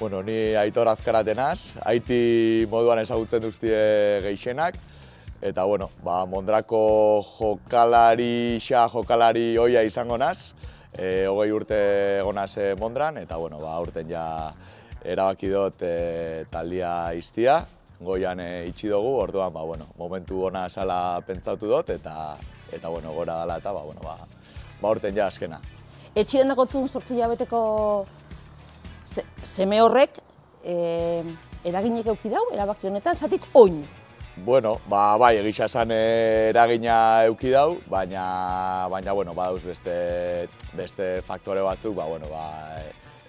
Bueno, ni Aitor Azkaratenaz, Aiti moduan ezagutzen duztie gehixenak. Eta, bueno, Mondrako jokalari oia izango naz. 20 urte egonaz Mondran, eta, bueno, aurten ja erabaki dut taldia iztia. Goian itxi dugu, orduan, momentu ona zala pentsatu dut, eta, bueno, gora dela, eta, aurten ja azkena. Etxiren dagotzun 8 hilabeteko seme horrek eraginek euki dau, erabaki honetan, zatik oin? Bueno, bai, egisa esan eragina euki dau, baina, badauz beste faktore batzuk,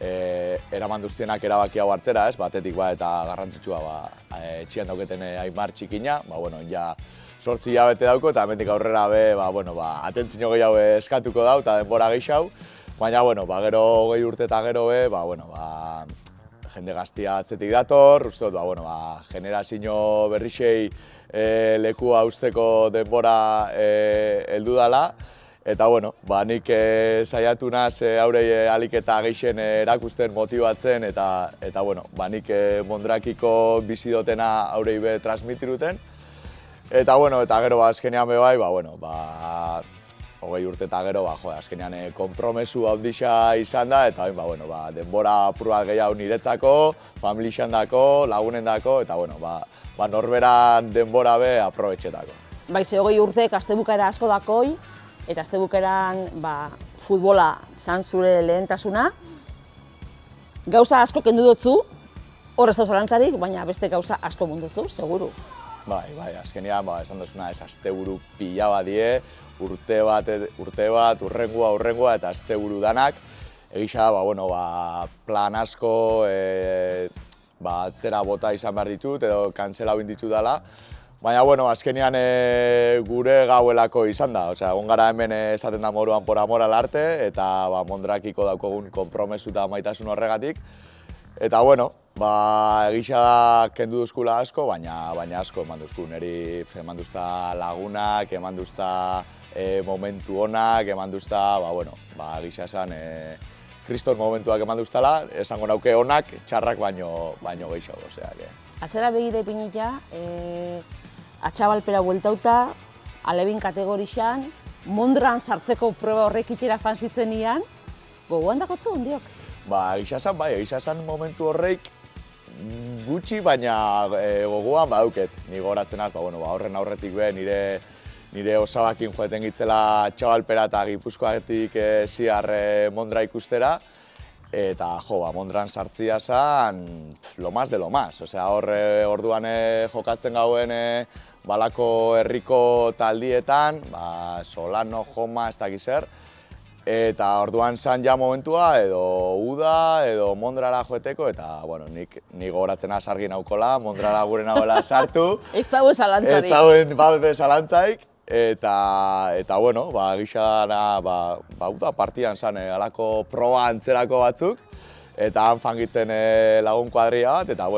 eraman duztienak erabaki hau hartzera, ez, batetik eta garrantzitsua etxian dauketen Aimar txikina, ja 8 hilabete dauko, eta hemendik aurrera atentzio gehiago eskatuko dau, eta denbora gehiago, baina, gero 20 urte eta gero jende gaztia atzetik dator, uste dut, generazio berrixei lekua usteko denbora heldu dela, eta, nik saiatu naz haurei alik eta gehixen erakusten, motibatzen, eta, nik Mondrakiko bizi dutena haurei transmitiruten. Eta, eta gero azkenean bai, 20 urte eta gero, azkenean konpromesu handixa izan da, eta denbora apur bat gehiago niretzako, familixan dako, lagunen dako, eta norberan denbora aprobetxetako. Ze 20 urtek astebukaera asko dakoi, eta astebukeran futbola zan zure lehentasuna. Gauza asko kendu dutzu, horrez da zalantzarik, baina beste gauza asko mundutzu, seguru. Bai, azkenean, esan duzuna, asteburu pila bat die, urte bat, urrengua, eta asteburu danak. Egisa da, plan asko, atzera bota izan behar ditut, edo kantzela ditut dela. Baina, azkenean gure gauelako izan da. Egon gara hemen esaten da moruan por amor al arte, eta Mondrakiko daukogun konpromesu eta maitasun horregatik. Eta, egisa da kendu duzkula asko, baina asko eman duzku. Neri eman duzta lagunak, eman duzta momentu honak, eman duzta, egisa esan, kriston momentuak eman duztala, esango nauke honak, txarrak baino gehiago. Atzera begide pinita, atxabalpera bueltauta, alebin kategorixan, Mondran sartzeko proba horrek itxera fansitzen nian, gogoan dakotzu hondiok? Egisa esan momentu horreik gutxi, baina gogoan badauket. Ni goratzen az, horren aurretik nire osabakin joeten gitzela atxabalpera eta Gipuzkoatik ziar Mondra ikustera. Eta, Mondran sartzia zan, lo más de lo más. Orduan jokatzen gauen balako herriko taldietan, Solano, Joma, ez dakiz zer. Eta orduan zan ja momentua, edo uda, edo Mondrara joeteko, eta, nik gogoratzen argi naukola, Mondrara gure nagoela sartu. Ez zauen zalantzarik. Ez zauen baude zalantzaik. Eta, egisa dana, uda partidan zan, alako proba antzerako batzuk, eta han fangitzen lagun kuadria bat, eta,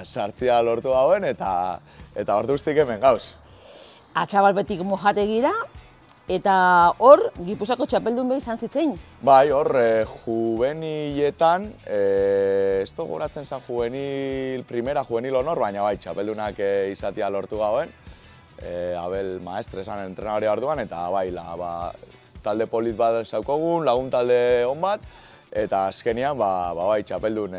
sartzia lortu gauen, eta orduztik hemen gauz. Atxabalpetik mojategira, eta hor, Gipuzako txapeldun behi izan zitzein? Bai, hor, juveniletan, ez goratzen zen primera juvenil honor, baina bai, txapeldunak izatea lortu gauen. Abel Maestre esan entrenadorea orduan, eta talde polit bat zaukogun, lagun talde on bat, eta azkenean, txapeldun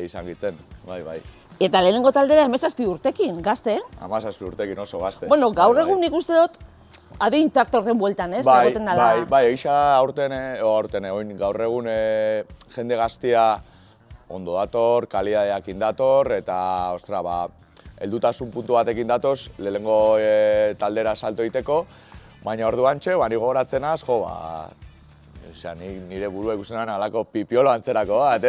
izan gitzen, bai. Eta lehenengo taldera 17 urtekin, gazte? 17 urtekin oso gazte. Gaur egun nik uste dut, adin tarte horren bueltan, ez? Bai, egisa aurten, gaur egun jende gaztia ondo dator, kalidadeakin dator, eta, heldutasun puntu batekin datoz, lehenengo taldera salto egiteko, baina orduan txe, nik gogoratzen az, nire burua ikusenan alako pipiolo antzerako bat,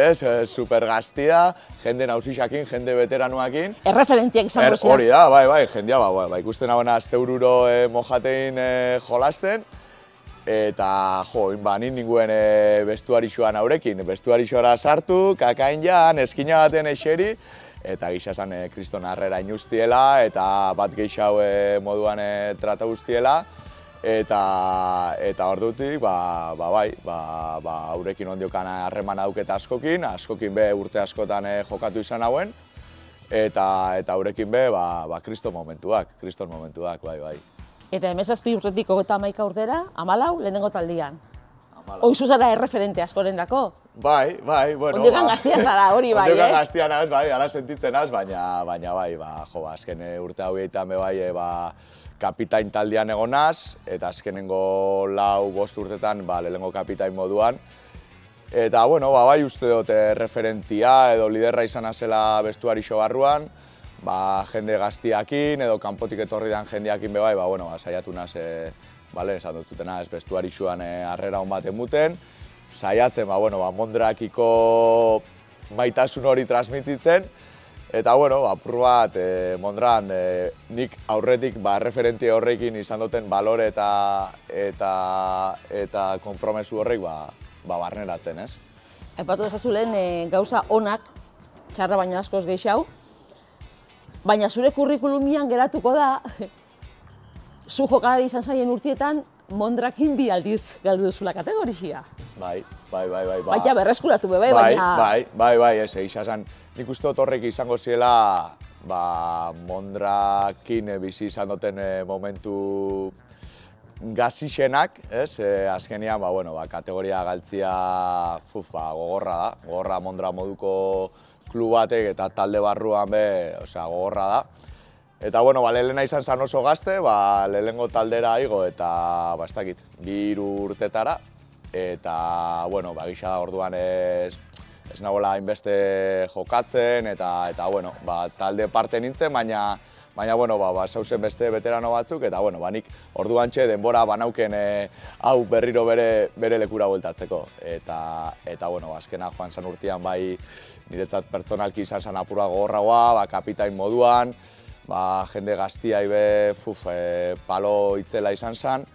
super gaztia, jende nausixakin, jende veteranoakin. Erreferentiak izango ziaz. Hori da, bai, jendea, ikusten hau asteururo mojatein jolasten, eta, nik ninguen bestuarixoan aurekin, bestuarixoara sartu, kakain jan, eskina baten eseri, eta gisa esan kriston harrera inuztiela, eta bat gehiago moduan trata guztiela, eta ordutik, haurekin ondiokan harreman auketa askokin be urte askotan jokatu izan hauen, eta haurekin be, kriston momentuak, bai. Eta 17 urtetik 31 urtera, 14 lehenengo taldian. Oizu zara erreferente askoren dako? Bai, bueno... Ondiokan gaztia zara, hori bai, Ondiokan gaztia naz, bai, ala sentitzen naz, baina bai, azken urte hauetan be bai, kapitain taldean egonaz, eta azkenengo 4-5 urtetan lehenengo kapitain moduan. Eta, bueno, bai uste dut referentia edo liderra izan azela bestuarixo barruan, jende gaztiakin edo kanpotik etorri dan jendeakin be bai, saiatu naz, esan dututena ez bestuarixuan harrera hon bat emuten, saiatzen, Mondrakiko maitasun hori transmititzen, eta, apur bat, Mondran nik aurretik referentie horrekin izan duten balore eta konpromesu horrek barneratzen, ez? Aipatu dezazulen gauza onak, txarra baino askoz gehiago, baina zure kurrikulumian geratuko da, zu jokalari izan zaien urtietan, Mondrakin 2 aldiz galdu duzula kategorixia. Bai. Baina berreskuratu bebe, baina... Bai, ez, izan, nik uste dut horrek izango ziela, Mondrakin bizi izan duten momentu gazixenak, ez? Azkenean, kategoria galtzia gogorra da, gogorra Mondra moduko klub batek eta talde barruan be, gogorra da. Eta, lehena izan zan oso gazte, lehenengo taldera igo eta, ez dakit, 2 urtetara. Eta, gisa da orduan ez nagoela hainbeste jokatzen eta, talde parte nintzen, baina, zauzen beste veterano batzuk, eta, nik orduantxe denbora banauken hau berriro bere lekura bueltatzeko. Eta, azkena joan zan urtean, niretzat pertsonalki izan zan apurra gogorragoa, kapitain moduan, jende gaztia ibe palo itzela izan zen.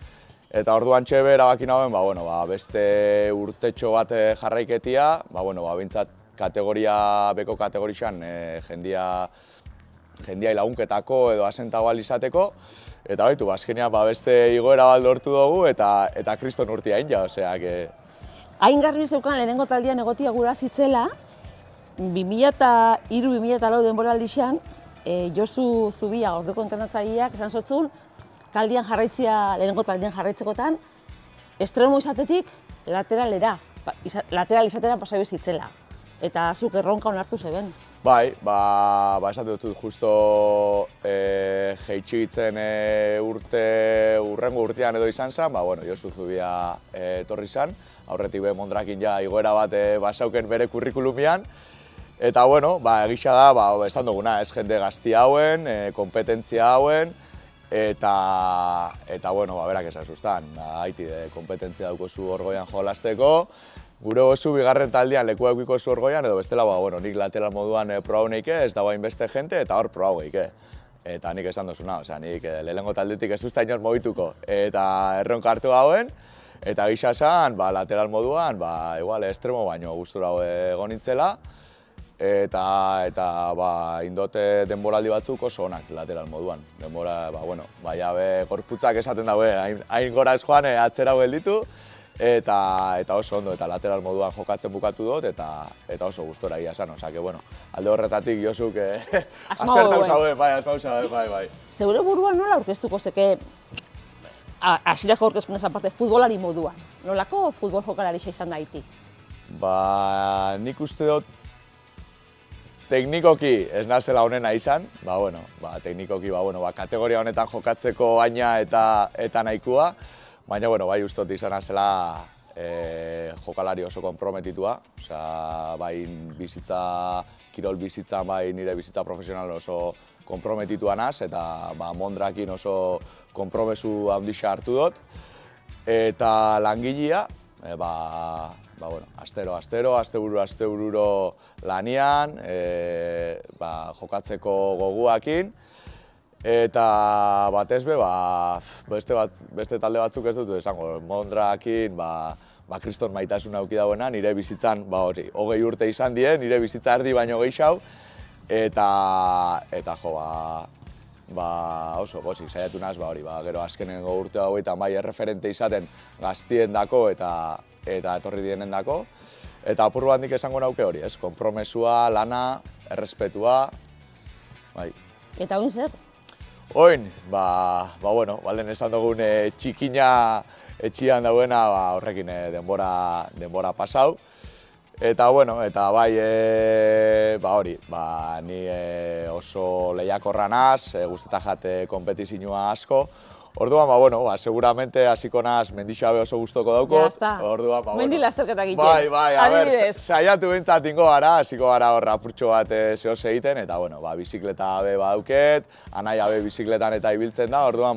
Eta orduan txebe erabaki nagoen, beste urtetxo bat jarraiketia, bintzat beko kategorixan jendia lagunketako edo asentago izateko. Eta baitu, azkenean beste igoera bat lortu dugu eta kriston urtia hain ja, osea, que... Hain garbi zeukan lehenengo taldean egotia gura zitzela, 2003-2004 denboraldixan, Josu Zubia, orduko entrenatzaileak, esan zotzun, lehenengo taldean jarraitzekotan, estremo izatetik lateral izatera pasai bizitzela. Eta zuk erronka onartu zeben. Bai, esatu dut, justo jeitxigitzen urrengo urtean edo izan zen, Josu Zubia etorri zen, aurretik be Mondrakin ja igoera bat basauken bere kurrikulumian. Eta, egisa da, esan duguna, ez jende gazti hauen, kompetentzia hauen, eta, berak esan zuztan, haiti kompetentzia daukozu orgoian jolasteko, gure gozu bigarren taldean lekua eukikozu orgoian, edo bestela, nik lateral moduan probau neike, ez dago hainbeste jente, eta hor probau geike. Eta nik esan duzuna, nik lehenengo taldetik ez duzta inor mogituko, eta erronka hartu gauen, eta gisa esan, lateral moduan, igual estremo baino gustura egon nintzela, eta indote denboraldi batzuk oso onak lateral moduan. Denbora, jabe gorputzak esaten daue, hain gora ez joan atzera gelditu, eta oso ondo, eta lateral moduan jokatzen bukatu dut, eta oso gustora egia esan, osea, alde horretatik Josuk asertau zauen, asmau zauen, bai. Zeure buruan nola aurkeztuko zeke, hasierako aurkezpenez aparte, futbolari moduan? Nolako futbol jokalari izan da haiti? Nik uste dut teknikoki ez nazela honena izan, teknikoki kategoria honetan jokatzeko aina eta nahikoa, baina bai ustot izan nazela jokalari oso konprometitua, bai kirol bizitzan, bai nire bizitza profesional oso konprometitua naz, eta Mondrakin oso konpromesu handixa hartu dut, eta langilea, astebururo lanian, jokatzeko goguakin, eta batez be, beste talde batzuk ez dut esango, Mondrakin, kriston maitasun auki dauena, nire bizitzan, 20 urte izan die, nire bizitza erdi baino gehiago, eta oso gozik saiatu naz, hori, gero azkenengo urte hauetan bai erreferente izaten gaztien dako eta etorri dienen dako. Eta apur bat nik esango nauke hori, ez? Konpromesua, lana, errespetua, bai. Eta oin zer? Oin, bueno, balen esan dugun txikina etxian dauena, horrekin denbora pasau. Eta, bueno, eta bai, hori, ni oso lehiakorra naz, guztetan jate konpetizioa asko. Orduan, seguramente hasiko naz mendixabe oso gustoko daukot. Ja, está. Orduan, Mendi lasterketak egiten. Bai, a ber, saiatu bintzat ingo gara, hasiko gara hor apurtxo bat zehoz egiten, eta, bizikleta be badauket, anaia be bizikletan eta ibiltzen da, orduan,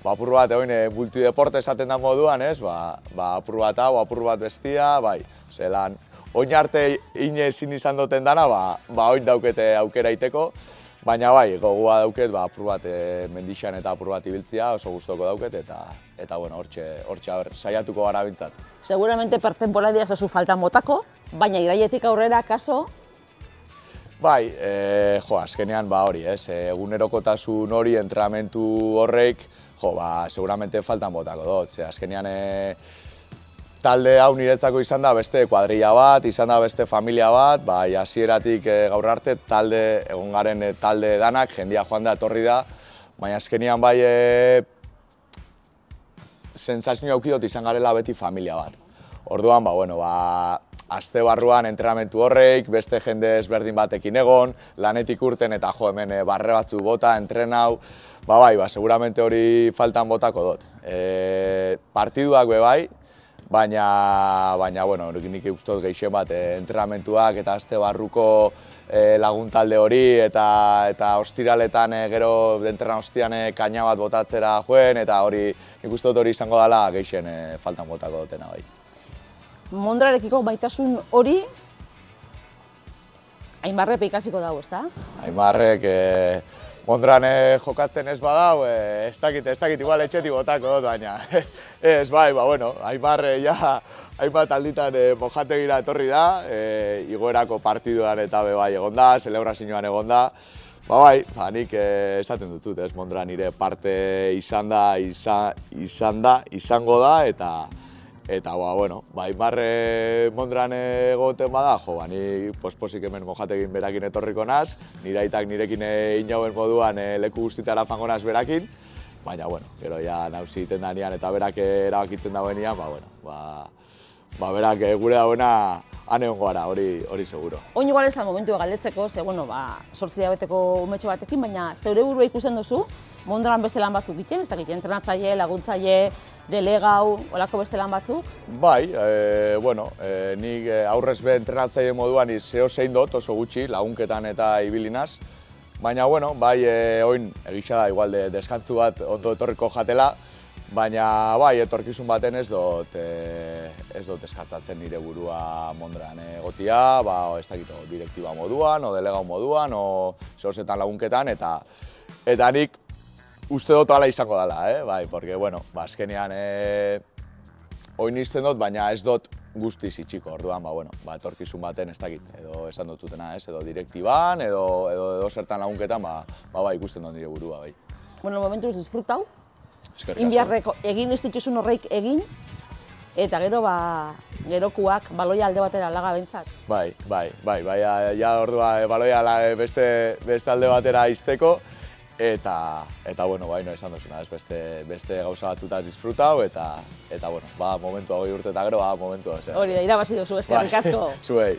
apur bat egoin multideporte esaten da moduan, ez, apur bat hau, apur bat bestia, bai, zelan, oin arte ezin izan duten dana, oin daukete aukera iteko, baina bai, gogua dauket, apur bat mendixan eta apur bat ibiltzia, oso gustoko dauket, eta hortxe saiatuko gara bintzat. Seguramente per temporadia ez zu falta motako, baina iraietik aurrera, kaso? Bai, azkenean hori, ez, egunerokotasun hori, entrenamentu horreik, seguramente faltan botako dut, azkenean talde hau niretzako izan da beste kuadrilla bat, izan da beste familia bat, hasieratik gaur arte egon garen talde danak, jendia joan da, etorri da, baina azkenean bai sentsazio aukidot izan garela beti familia bat. Orduan, aste barruan entrenamentu horreik, beste jende ezberdin batekin egon, lanetik urten eta hemen barre batzu bota, entrenau, seguramente hori faltan botako dut. Partiduak bai, baina, nik ustot gehixen bat entrenamentuak eta aste barruko laguntalde hori eta ostiraletan gero entrenan ostian kaina bat botatzera joen eta hori nik ustot hori izango dela gehixen faltan botako dutena bai. Mondrarekiko maitasun hori Aimarrek ikasiko dago, ezta? Aimarrek Mondran jokatzen ez badau, ez dakit igual etxetik botako dut, baina ez Aimarre ja hainbat alditan mojategira etorri da, igoerako partiduan eta bai egon da, celebrazioan egon da. Nik esaten dutut, ez Mondran nire parte izango da, eta Aimarre Mondran egoten bada, ni pospozik hemen mojategin berakin etorriko naz, nire aitak nirekin inauen moduan leku guztitara fango naz berakin, baina, gero ja nauzi iten danean eta berak erabakitzen dagoenean, berak gure dauena han egongo gara, hori seguro. Oin igual ez da momentua galdetzeko, ze, 8 hilabeteko umetxo batekin, baina zeure burua ikusten duzu, Mondran beste lan batzuk egiten, ez dakit, entrenatzaile, laguntzaile, delegau, olako beste lan batzuk? Bai, nik aurrez be entrenatzaile moduan zeo zein dut, oso gutxi, lagunketan eta ibilinaz. Baina, oin egitxa da, igual, deskantzu bat ondo etorriko jatela, baina, etorkizun baten ez dut eskartatzen nire burua Mondran egotia, ez dakit, direktiba moduan, o delegau moduan, o zehozetan lagunketan, eta nik uste dut ala izango dela, porque, azkenean oin izten dut, baina ez dut guztiz itxiko, orduan, etorkizun baten ez dakit, edo esan dututena, edo direktiban, edo zertan lagunketan, ikusten dut nire burua, bai. Momentuz disfrutau, inbiarreko egin instituzun horreik egin, eta gero, gerokuak baloia alde batera laga bentzat. Bai, ja ordua baloia beste alde batera izteko, eta esan duzuna, beste gauza batzutaz disfrutau, eta momentua 20 urte eta gero, momentua. Hori da, irabazi duzu, eskerrik asko. Zuei.